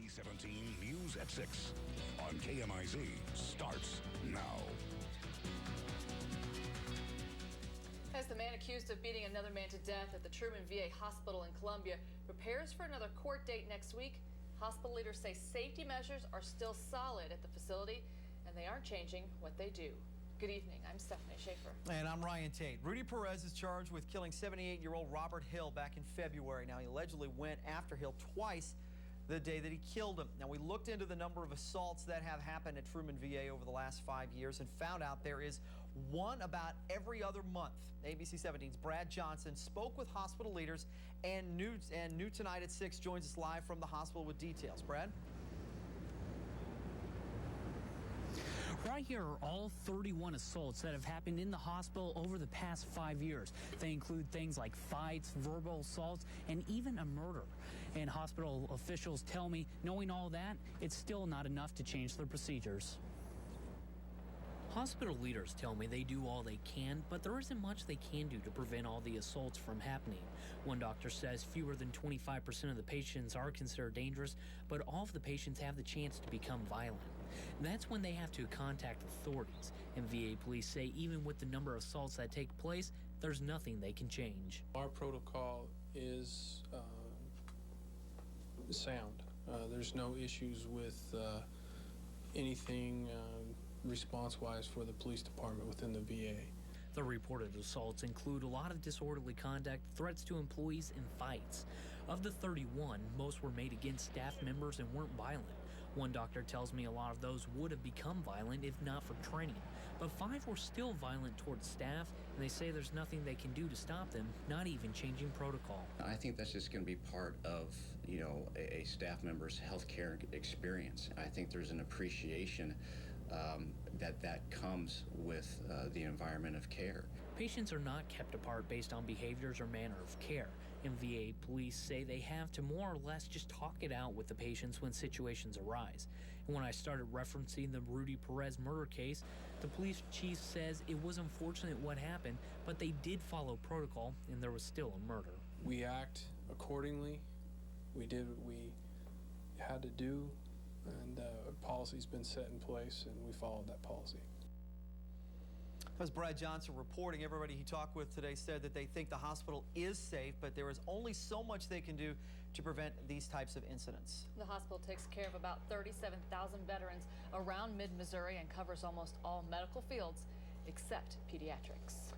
ABC 17 News at 6 on KMIZ starts now. As the man accused of beating another man to death at the Truman VA hospital in Columbia prepares for another court date next week, hospital leaders say safety measures are still solid at the facility and they aren't changing what they do. Good evening. I'm Stephanie Schaefer. And I'm Ryan Tate. Rudy Perez is charged with killing 78-year-old Robert Hill back in February. Now, he allegedly went after Hill twice the day that he killed him. Now, we looked into the number of assaults that have happened at Truman VA over the last 5 years and found out there is one about every other month. ABC 17's Brad Johnson spoke with hospital leaders, and New Tonight at 6 joins us live from the hospital with details. Brad? Right here are all 31 assaults that have happened in the hospital over the past 5 years. They include things like fights, verbal assaults, and even a murder. And hospital officials tell me, knowing all that, it's still not enough to change their procedures. Hospital leaders tell me they do all they can, but there isn't much they can do to prevent all the assaults from happening. One doctor says fewer than 25% of the patients are considered dangerous, but all of the patients have the chance to become violent. That's when they have to contact authorities. And VA police say even with the number of assaults that take place, there's nothing they can change. Our protocol is sound. There's no issues with anything response-wise for the police department within the VA. The reported assaults include a lot of disorderly conduct, threats to employees, and fights. Of the 31, most were made against staff members and weren't violent. One doctor tells me a lot of those would have become violent if not for training. But 5 were still violent towards staff, and they say there's nothing they can do to stop them, not even changing protocol. I think that's just going to be part of, a staff member's healthcare experience. I think there's an appreciation that comes with the environment of care. Patients are not kept apart based on behaviors or manner of care. And VA police say they have to more or less just talk it out with the patients when situations arise. And when I started referencing the Rudy Perez murder case, the police chief says it was unfortunate what happened, but they did follow protocol and there was still a murder. We act accordingly. We did what we had to do, and a policy's been set in place, and we followed that policy. That was Brad Johnson reporting. Everybody he talked with today said that they think the hospital is safe, but there is only so much they can do to prevent these types of incidents. The hospital takes care of about 37,000 veterans around mid-Missouri and covers almost all medical fields except pediatrics.